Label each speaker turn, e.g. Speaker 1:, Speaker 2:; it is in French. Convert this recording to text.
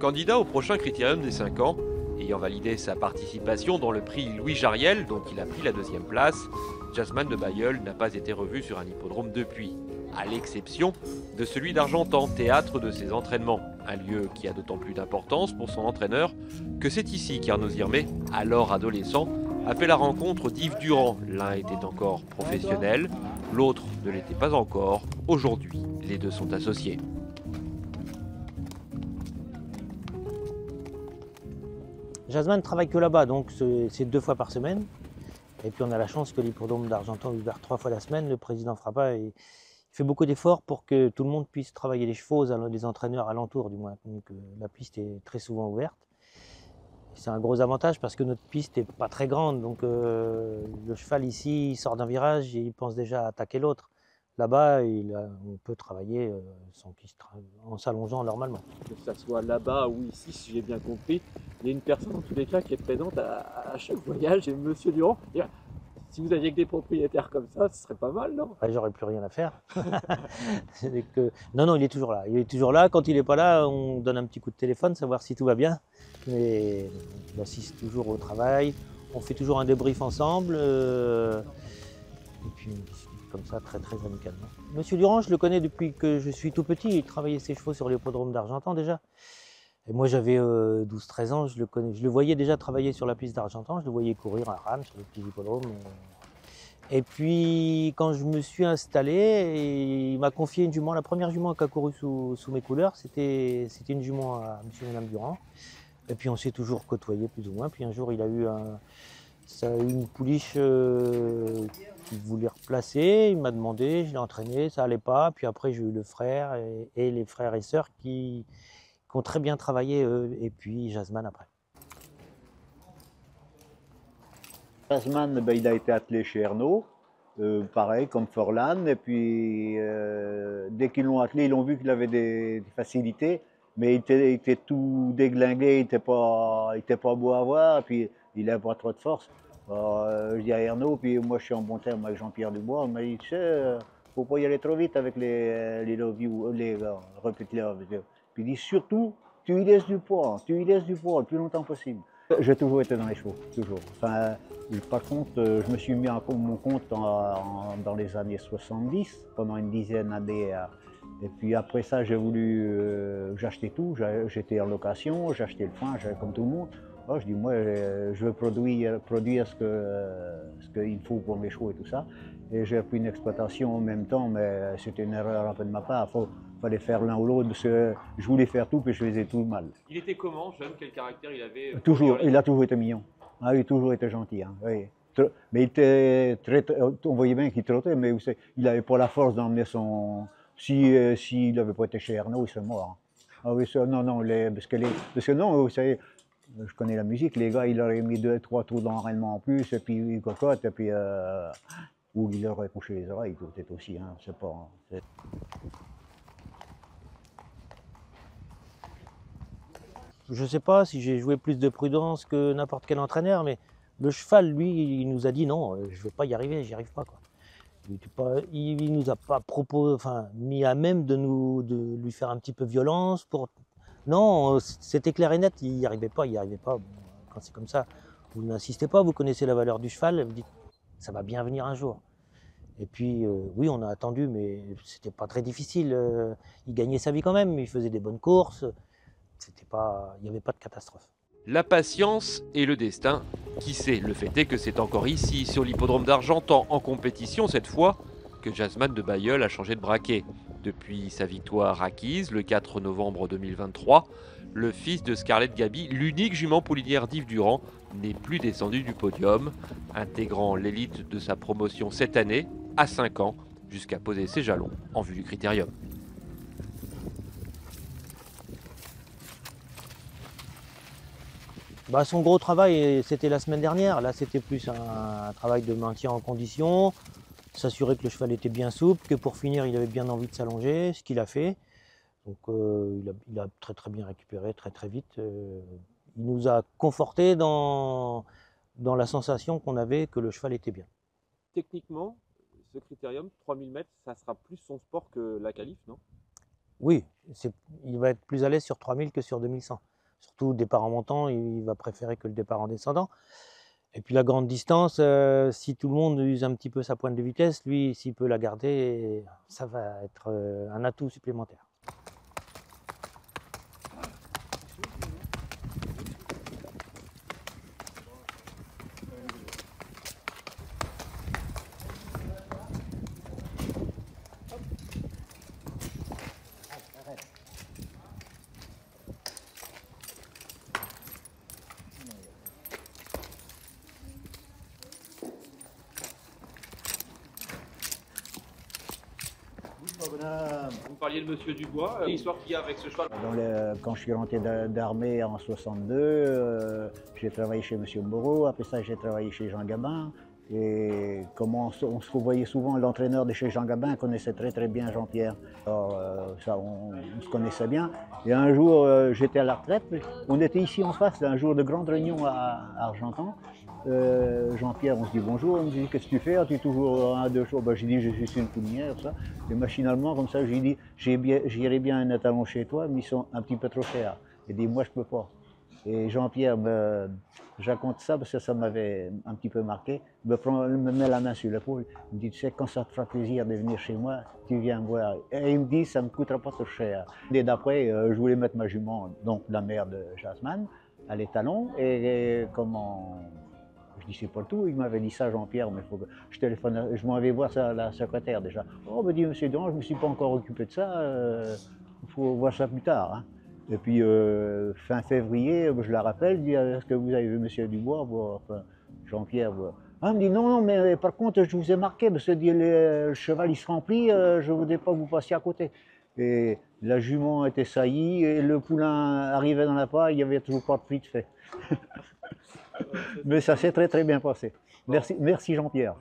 Speaker 1: Candidat au prochain Critérium des 5 ans, ayant validé sa participation dans le prix Louis Jariel, dont il a pris la 2e place, Jasmane de Bailleul n'a pas été revu sur un hippodrome depuis, à l'exception de celui d'Argentan, théâtre de ses entraînements, un lieu qui a d'autant plus d'importance pour son entraîneur que c'est ici qu'Arnaud Zirmé, alors adolescent, a fait la rencontre d'Yves Durand. L'un était encore professionnel, l'autre ne l'était pas encore. Aujourd'hui, les deux sont associés.
Speaker 2: Jasmane travaille que là-bas, donc c'est 2 fois par semaine. Et puis on a la chance que l'hippodrome d'Argentan est ouvert 3 fois la semaine. Le président Frappa il fait beaucoup d'efforts pour que tout le monde puisse travailler les chevaux, les entraîneurs alentours du moins. Donc la piste est très souvent ouverte. C'est un gros avantage parce que notre piste n'est pas très grande. Donc le cheval ici, il sort d'un virage et il pense déjà à attaquer l'autre. Là-bas, on peut travailler en s'allongeant normalement.
Speaker 3: Que ça soit là-bas ou ici, si j'ai bien compris, il y a une personne en tous les cas qui est présente à chaque voyage. Et Monsieur Durand, si vous aviez que des propriétaires comme ça, ce serait pas mal, non?
Speaker 2: J'aurais plus rien à faire. Non, il est toujours là. Il est toujours là. Quand il n'est pas là, on donne un petit coup de téléphone, savoir si tout va bien. Mais il assiste toujours au travail. On fait toujours un débrief ensemble. Et puis on discute comme ça, très très amicalement. Monsieur Durand, je le connais depuis que je suis tout petit. Il travaillait ses chevaux sur l'hippodrome d'Argentan déjà. Et moi j'avais 12-13 ans, je le voyais déjà travailler sur la piste d'Argentan, je le voyais courir à Rame sur le petit hippodrome. Et puis quand je me suis installé, il m'a confié une jument, la première jument qui a couru sous mes couleurs, c'était une jument à monsieur et madame Durand. Et puis on s'est toujours côtoyé plus ou moins. Puis un jour il a eu une pouliche qu'il voulait replacer, il m'a demandé, je l'ai entraîné, ça allait pas. Puis après j'ai eu le frère et les frères et sœurs qui ont très bien travaillé, et puis Jasmane après.
Speaker 4: Jasmane, ben, il a été attelé chez Ernaud, pareil comme Forlan, et puis dès qu'ils l'ont attelé, ils ont vu qu'il avait des facilités, mais il était tout déglingué, il n'était pas beau à voir, et puis il n'avait pas trop de force. Alors, je dis à Ernaud, puis moi je suis en bon terme avec Jean-Pierre Dubois, il m'a dit, tu sais, faut pas y aller trop vite avec les repeat love. Puis il dit surtout, tu y laisses du poids le plus longtemps possible. J'ai toujours été dans les chevaux, toujours. Enfin, par contre, je me suis mis à mon compte dans les années 70, pendant une dizaine d'années. Et puis après ça, j'ai voulu, j'achetais tout, j'étais en location, j'achetais le foin, comme tout le monde. Alors, je dis, moi, je veux produire ce qu'il faut pour mes chevaux et tout ça. Et j'ai pris une exploitation en même temps, mais c'était une erreur un peu de ma part. Il fallait faire l'un ou l'autre, parce que je voulais faire tout, puis je faisais tout mal.
Speaker 1: Il était comment, jeune? Quel caractère il avait?
Speaker 4: Toujours, il a toujours été mignon. Ah, il a toujours été gentil. Hein, oui. Mais il était on voyait bien qu'il trottait, mais il n'avait pas la force d'emmener son... S'il n'avait pas été chez Ernaud, il serait mort. Ah oui, non, parce que non, vous savez, je connais la musique, les gars, il aurait mis 2-3 trous d'enraînement en plus, et puis une cocotte, et puis... ou il aurait couché les oreilles, peut-être aussi, hein, je sais pas. Hein,
Speaker 2: je ne sais pas si j'ai joué plus de prudence que n'importe quel entraîneur, mais le cheval, lui, il nous a dit non, je ne vais pas y arriver, j'y arrive pas, quoi. Il nous a pas mis à même de lui faire un petit peu violence. Non, c'était clair et net, il n'y arrivait pas. Bon, quand c'est comme ça, vous n'insistez pas, vous connaissez la valeur du cheval, vous dites ça va bien venir un jour. Et puis oui, on a attendu, mais c'était pas très difficile. Il gagnait sa vie quand même, il faisait des bonnes courses. Il n'y avait pas de catastrophe.
Speaker 1: La patience et le destin, qui sait? Le fait est que c'est encore ici, sur l'hippodrome d'Argentan, en compétition cette fois, que Jasmane de Bailleul a changé de braquet. Depuis sa victoire acquise le 4 novembre 2023, le fils de Scarlett Gaby, l'unique jument poulinière d'Yves Durand, n'est plus descendu du podium, intégrant l'élite de sa promotion cette année, à 5 ans, jusqu'à poser ses jalons en vue du Critérium.
Speaker 2: Son gros travail, c'était la semaine dernière. Là, c'était plus un travail de maintien en condition, s'assurer que le cheval était bien souple, que pour finir, il avait bien envie de s'allonger, ce qu'il a fait. Donc, il a très très bien récupéré, très très vite. Il nous a conforté dans la sensation qu'on avait que le cheval était bien.
Speaker 3: Techniquement, ce critérium, 3000 mètres, ça sera plus son sport que la qualif, non?
Speaker 2: Oui, il va être plus à l'aise sur 3000 que sur 2100. Surtout le départ en montant, il va préférer que le départ en descendant. Et puis la grande distance, si tout le monde use un petit peu sa pointe de vitesse, lui, s'il peut la garder, ça va être un atout supplémentaire.
Speaker 1: Vous parliez de Monsieur Dubois, l'histoire qu'il y a avec ce cheval.
Speaker 4: Quand je suis rentré d'armée en 62, j'ai travaillé chez M. Moreau, après ça j'ai travaillé chez Jean Gabin. Et comme on se revoyait souvent, l'entraîneur de chez Jean Gabin connaissait très bien Jean-Pierre. Alors ça, on se connaissait bien. Et un jour, j'étais à la retraite, on était ici en face, un jour de grande réunion à Argentan. Jean-Pierre, on se dit bonjour, on me dit qu'est-ce que tu fais? Tu es toujours un, deux jours. Ben, j'ai dit je suis sur une poudinière, ça. Et machinalement, comme ça, j'ai dit j'irai bien un étalon chez toi, mais ils sont un petit peu trop chers. Il dit moi je peux pas. Et Jean-Pierre me raconte ça parce que ça m'avait un petit peu marqué. Me met la main sur l'épaule. Il me dit tu sais, quand ça te fera plaisir de venir chez moi, tu viens me voir. Et il me dit ça ne me coûtera pas trop cher. Et d'après, je voulais mettre ma jument, donc la mère de Jasmine, à l'étalon. Et comment. Je dis c'est pas le tout, il m'avait dit ça Jean-Pierre, mais faut que je téléphone, je m'en vais voir la secrétaire déjà. Oh me dit monsieur Durand, je ne me suis pas encore occupé de ça, il faut voir ça plus tard. Hein. Et puis fin février, je la rappelle, je dis est-ce que vous avez vu monsieur Dubois, enfin, Jean-Pierre. Ah, il me dit non, mais par contre je vous ai marqué, parce que le cheval il se remplit, je ne voudrais pas que vous passiez à côté. Et la jument était saillie, et le poulain arrivait dans la paille, il n'y avait toujours pas de prix de fait. Mais ça s'est très bien passé. Merci Jean-Pierre.